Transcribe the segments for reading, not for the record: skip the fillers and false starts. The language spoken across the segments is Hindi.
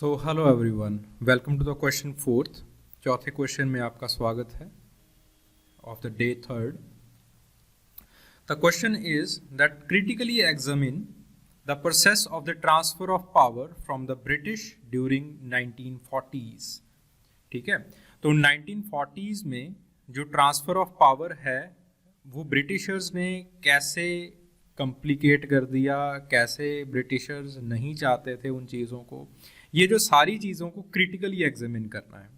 So hello everyone, welcome to the question fourth. चौथे क्वेश्चन में आपका स्वागत है of the day third. The question is that critically examine the process of the transfer of power from the British during 1940s। ठीक है, तो 1940s में जो ट्रांसफर ऑफ पावर है वो ब्रिटिशर्स ने कैसे कॉम्प्लिकेट कर दिया, कैसे ब्रिटिशर्स नहीं चाहते थे उन चीज़ों को, ये जो सारी चीज़ों को क्रिटिकली एग्जामिन करना है।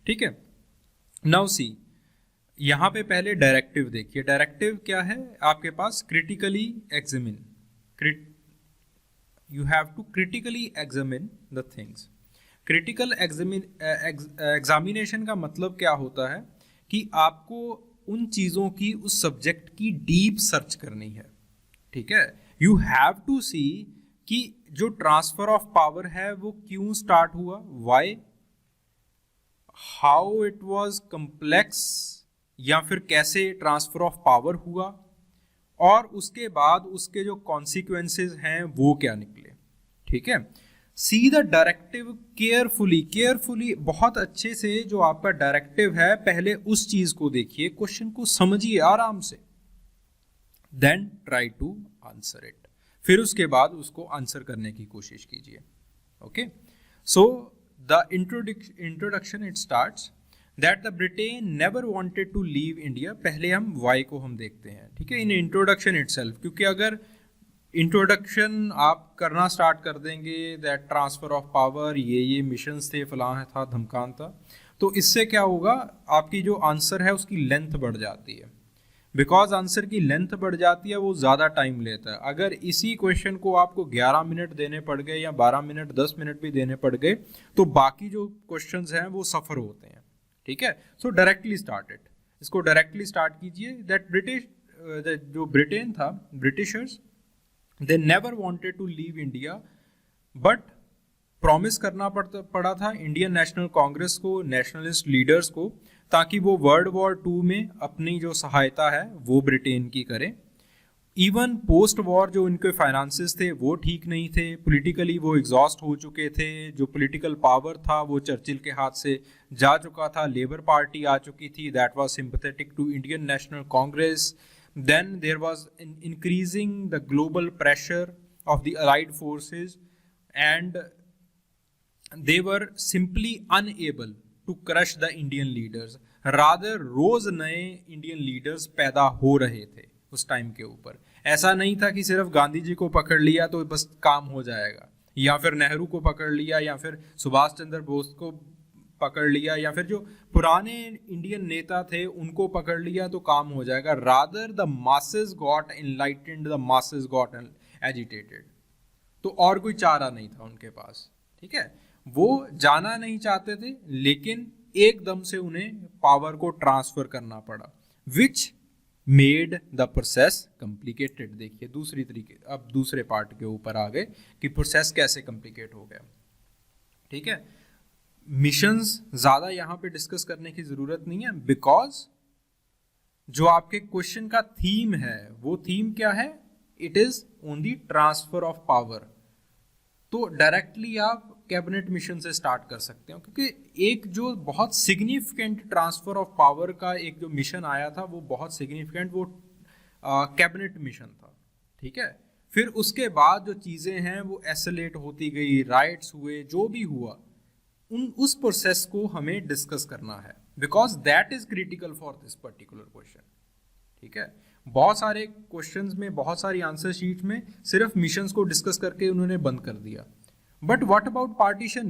ठीक है, नाउ सी, यहाँ पे पहले डायरेक्टिव देखिए। डायरेक्टिव क्या है आपके पास? Critically examine, you have to critically examine the things. Critical examination का मतलब क्या होता है कि आपको उन चीज़ों की, उस सब्जेक्ट की डीप सर्च करनी है। ठीक है, यू हैव टू सी कि जो ट्रांसफर ऑफ पावर है वो क्यों स्टार्ट हुआ, why, how it was complex, या फिर कैसे ट्रांसफर ऑफ पावर हुआ, और उसके बाद उसके जो कॉन्सिक्वेंसेस हैं वो क्या निकले। ठीक है, सी द डायरेक्टिव केयरफुली, बहुत अच्छे से जो आपका डायरेक्टिव है पहले उस चीज को देखिए, क्वेश्चन को समझिए आराम से, then try to answer it. फिर उसके बाद उसको आंसर करने की कोशिश कीजिए। Okay, so the introduction it starts that the Britain never wanted to leave India. पहले हम वाई को हम देखते हैं। ठीक है, इन इंट्रोडक्शन इटसेल्फ, क्योंकि अगर इंट्रोडक्शन आप करना स्टार्ट कर देंगे दैट ट्रांसफर ऑफ पावर, ये मिशंस थे, फलां था, धमकान था, तो इससे क्या होगा, आपकी जो आंसर है उसकी लेंथ बढ़ जाती है। बिकॉज आंसर की लेंथ बढ़ जाती है, वो ज़्यादा टाइम लेता है। अगर इसी क्वेश्चन को आपको 11 मिनट देने पड़ गए या 12 मिनट, 10 मिनट भी देने पड़ गए, तो बाकी जो क्वेश्चंस हैं वो सफ़र होते हैं। ठीक है, सो डायरेक्टली स्टार्ट इट, इसको डायरेक्टली स्टार्ट कीजिए। दैट जो ब्रिटेन था, Britishers, they never wanted to leave India, but promise करना पड़ा था इंडियन नेशनल कांग्रेस को, नेशनलिस्ट लीडर्स को, ताकि वो वर्ल्ड वॉर 2 में अपनी जो सहायता है वो ब्रिटेन की करें। इवन पोस्ट वॉर जो इनके फाइनेंसेस थे वो ठीक नहीं थे, पॉलिटिकली वो एग्जॉस्ट हो चुके थे, जो पॉलिटिकल पावर था वो चर्चिल के हाथ से जा चुका था, लेबर पार्टी आ चुकी थी, that was sympathetic to Indian National Congress. Then there was increasing the global pressure of the allied forces and they were simply unable to crush the Indian leaders, rather रोज नए इंडियन लीडर्स पैदा हो रहे थे उस टाइम के ऊपर। ऐसा नहीं था कि सिर्फ गांधी जी को पकड़ लिया तो बस काम हो जाएगा, या फिर नेहरू को पकड़ लिया, या फिर सुभाष चंद्र बोस को पकड़ लिया, या फिर जो पुराने इंडियन नेता थे उनको पकड़ लिया तो काम हो जाएगा। Rather the masses got enlightened, the masses got agitated. तो और कोई चारा नहीं था उनके पास। ठीक है, वो जाना नहीं चाहते थे, लेकिन एकदम से उन्हें पावर को ट्रांसफर करना पड़ा, which made the process complicated. देखिए दूसरी तरीके, अब दूसरे पार्ट के ऊपर आ गए कि प्रोसेस कैसे कॉम्प्लिकेट हो गया। ठीक है, मिशंस ज्यादा यहां पे डिस्कस करने की जरूरत नहीं है, बिकॉज जो आपके क्वेश्चन का थीम है वो थीम क्या है? It is only transfer of power. तो डायरेक्टली आप कैबिनेट मिशन से स्टार्ट कर सकते हो, क्योंकि एक जो बहुत सिग्निफिकेंट ट्रांसफर ऑफ पावर का एक जो मिशन आया था वो बहुत सिग्निफिकेंट, वो कैबिनेट मिशन था। ठीक है, फिर उसके बाद जो चीज़ें हैं वो एस्केलेट होती गई, राइट्स हुए, जो भी हुआ उस प्रोसेस को हमें डिस्कस करना है, because that is critical for this particular question. ठीक है, बहुत सारे क्वेश्चंस में, बहुत सारी आंसर शीट में सिर्फ मिशंस को डिस्कस करके उन्होंने बंद कर दिया। But what about partition?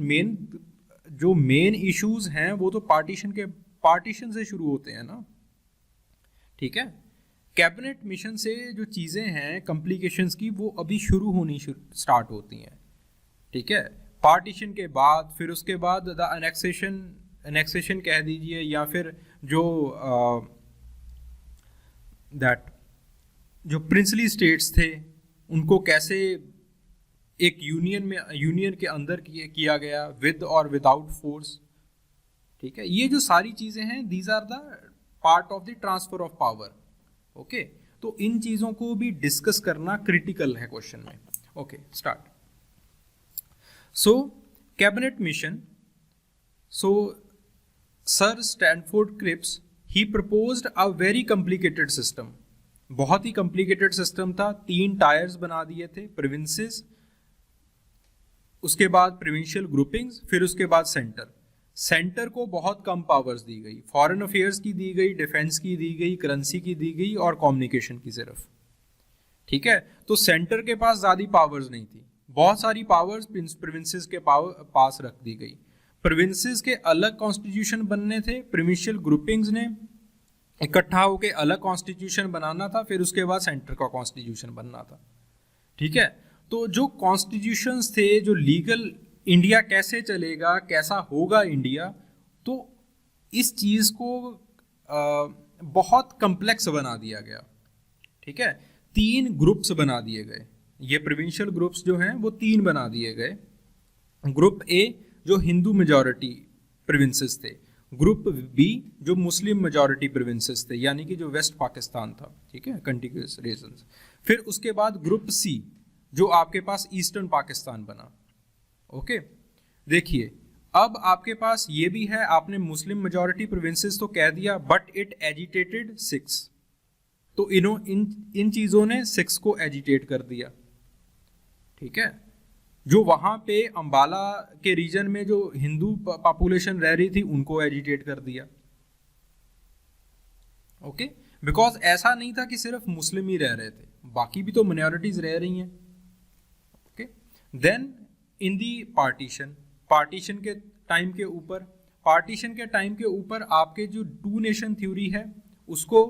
जो मेन इश्यूज हैं वो तो पार्टीशन से शुरू होते हैं ना। ठीक है, कैबिनेट मिशन से जो चीजें हैं कॉम्प्लिकेशंस की, वो अभी शुरू होनी स्टार्ट होती हैं। ठीक है, पार्टीशन के बाद, फिर उसके बाद द एनेक्सेशन कह दीजिए, या फिर जो जो प्रिंसली स्टेट्स थे उनको कैसे एक यूनियन के अंदर किया गया, विद और विदाउट फोर्स। ठीक है, ये जो सारी चीजें हैं, these are the part of the transfer of power. Okay, तो इन चीजों को भी डिस्कस करना क्रिटिकल है क्वेश्चन में। Okay, start. So cabinet mission, so sir Stanford Cripps he proposed a very complicated system, बहुत ही कॉम्प्लिकेटेड सिस्टम था। 3 टायर्स बना दिए थे, प्रोविंसेस, उसके बाद प्रोविंशियल ग्रुपिंग्स, फिर उसके बाद सेंटर। सेंटर को बहुत कम पावर्स दी गई, फॉरेन अफेयर्स की दी गई, डिफेंस की दी गई, करेंसी की दी गई और कम्युनिकेशन की सिर्फ। ठीक है, तो सेंटर के पास ज़्यादा पावर्स नहीं थी, बहुत सारी पावर्स प्रोविंसेस के पास रख दी गई। प्रोविंसेस के अलग कॉन्स्टिट्यूशन बनने थे, प्रोविंशियल ग्रुपिंग्स ने इकट्ठा होकर अलग कॉन्स्टिट्यूशन बनाना था, फिर उसके बाद सेंटर का कॉन्स्टिट्यूशन बनना था। ठीक है, तो जो कॉन्स्टिट्यूशंस थे, जो लीगल इंडिया कैसे चलेगा, कैसा होगा इंडिया, तो इस चीज़ को बहुत कम्प्लेक्स बना दिया गया। ठीक है, 3 ग्रुप्स बना दिए गए, ये प्रोविंशियल ग्रुप्स जो हैं वो 3 बना दिए गए। ग्रुप ए जो हिंदू मेजॉरिटी प्रोविंसेस थे, ग्रुप बी जो मुस्लिम मेजॉरिटी प्रोविंसेस थे, यानी कि जो वेस्ट पाकिस्तान था। ठीक है, कंटिग्यूअस रीजन्स। फिर उसके बाद ग्रुप सी जो आपके पास ईस्टर्न पाकिस्तान बना। ओके, देखिए अब आपके पास ये भी है, आपने मुस्लिम मेजॉरिटी प्रोविंसेस तो कह दिया, बट इट एजिटेटेड 6, तो इन चीज़ों ने 6 को एजिटेट कर दिया। ठीक है, जो वहाँ पे अंबाला के रीजन में जो हिंदू पॉपुलेशन रह रही थी उनको एजिटेट कर दिया। ओके, बिकॉज ऐसा नहीं था कि सिर्फ मुस्लिम ही रह रहे थे, बाकी भी तो माइनॉरिटीज रह रही हैं। Okay, then in the partition के टाइम के ऊपर आपके जो 2 नेशन थ्योरी है उसको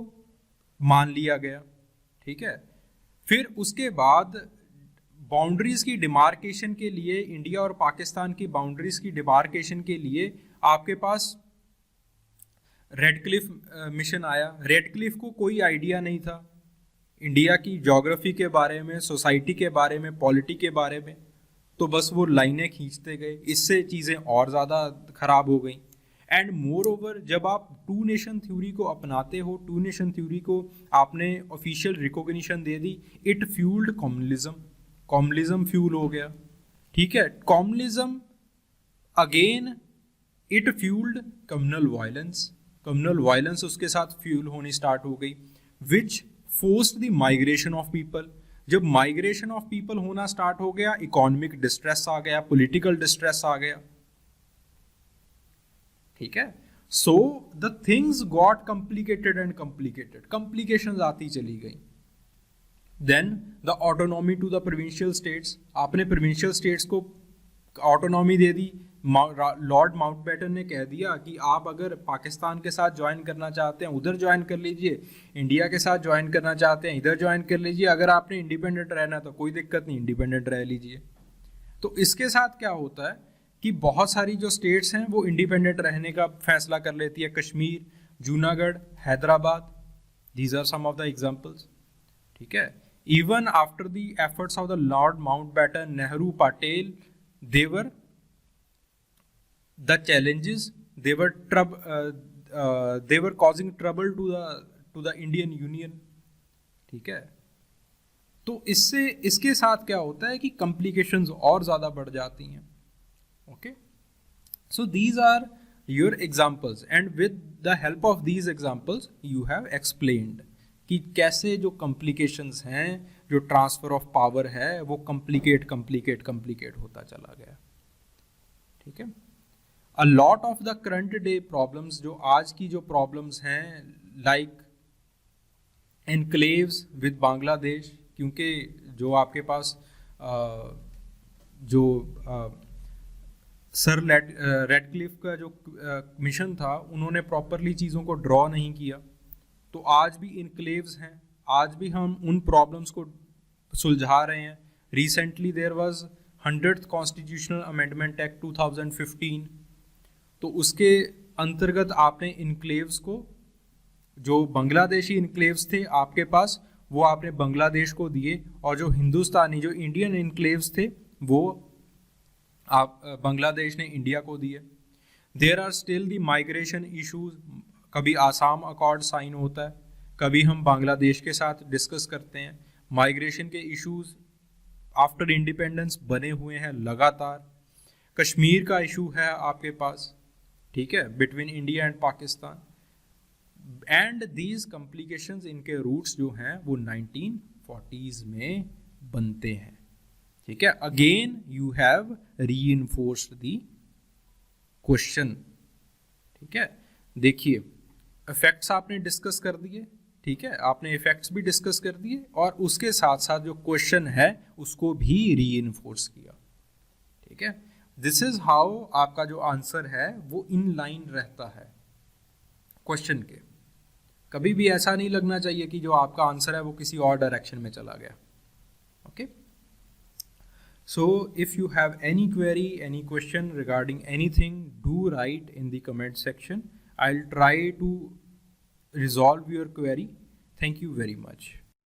मान लिया गया। ठीक है, फिर उसके बाद बाउंड्रीज की डिमार्केशन के लिए, इंडिया और पाकिस्तान की बाउंड्रीज की डिमार्केशन के लिए आपके पास रेडक्लिफ मिशन आया। रेडक्लिफ को कोई आइडिया नहीं था इंडिया की ज्योग्राफी के बारे में, सोसाइटी के बारे में, पॉलिटी के बारे में, तो बस वो लाइनें खींचते गए, इससे चीज़ें और ज़्यादा खराब हो गई। एंड मोर ओवर, जब आप 2 नेशन थ्योरी को अपनाते हो, 2 नेशन थ्योरी को आपने ऑफिशियल रिकॉग्निशन दे दी, इट फ्यूल्ड कॉम्युनिज्म फ्यूल हो गया। ठीक है, communism again it fuelled communal violence उसके साथ फ्यूल होनी स्टार्ट हो गई, which forced the migration of people. जब माइग्रेशन ऑफ पीपल होना स्टार्ट हो गया, इकोनॉमिक डिस्ट्रेस आ गया, पॉलिटिकल डिस्ट्रेस आ गया। ठीक है, so the things got complicated and complications आती चली गई। Then the autonomy to the provincial states, आपने प्रोविंशियल स्टेट्स को ऑटोनॉमी दे दी। लॉर्ड माउंटबेटन ने कह दिया कि आप अगर पाकिस्तान के साथ ज्वाइन करना चाहते हैं उधर ज्वाइन कर लीजिए, इंडिया के साथ ज्वाइन करना चाहते हैं इधर ज्वाइन कर लीजिए, अगर आपने इंडिपेंडेंट रहना तो कोई दिक्कत नहीं, इंडिपेंडेंट रह लीजिए। तो इसके साथ क्या होता है कि बहुत सारी जो स्टेट्स हैं वो इंडिपेंडेंट रहने का फैसला कर लेती है। Kashmir, Junagadh, Hyderabad, these are some of the examples. ठीक है, even after the efforts of the lord Mountbatten, Nehru, Patel, they were the challenges, they were causing trouble to the Indian Union। ठीक है, तो इसके साथ क्या होता है कि complications और ज़्यादा बढ़ जाती हैं। Okay, so these are your examples and with the help of these examples you have explained कि कैसे जो complications हैं, जो ट्रांसफर ऑफ पावर है वो complicate होता चला गया। ठीक है, A lot of the current day problems, जो आज की जो problems हैं, like enclaves with बांग्लादेश, क्योंकि जो आपके पास जो सर रेडक्लिफ का जो मिशन था उन्होंने प्रॉपरली चीज़ों को ड्रॉ नहीं किया, तो आज भी इनक्लेव्स हैं, आज भी हम उन प्रॉब्लम्स को सुलझा रहे हैं। Recently there was 100th constitutional amendment act 2015, तो उसके अंतर्गत आपने इनक्लेव्स को, जो बांग्लादेशी इनक्लेव्स थे आपके पास, वो आपने बांग्लादेश को दिए, और जो हिंदुस्तानी, जो इंडियन इनक्लेव्स थे वो आप बांग्लादेश ने इंडिया को दिए। There are still the migration issues, कभी आसाम अकॉर्ड साइन होता है, कभी हम बांग्लादेश के साथ डिस्कस करते हैं। माइग्रेशन के इश्यूज आफ्टर इंडिपेंडेंस बने हुए हैं लगातार। कश्मीर का इशू है आपके पास, ठीक है, between India and Pakistan, and these complications, इनके रूट्स जो हैं वो 1940s में बनते हैं, ठीक है। Again you have reinforced the question, ठीक है। देखिए इफेक्ट्स आपने डिस्कस कर दिए, ठीक है, आपने इफेक्ट्स भी डिस्कस कर दिए और उसके साथ साथ जो क्वेश्चन है उसको भी रीइंफोर्स किया, ठीक है। दिस इज हाउ आपका जो आंसर है वो इन लाइन रहता है क्वेश्चन के। कभी भी ऐसा नहीं लगना चाहिए कि जो आपका आंसर है वो किसी और डायरेक्शन में चला गया, okay. So if you have any query, any question regarding anything, do write in the comment section. I'll try to resolve your query. Thank you very much.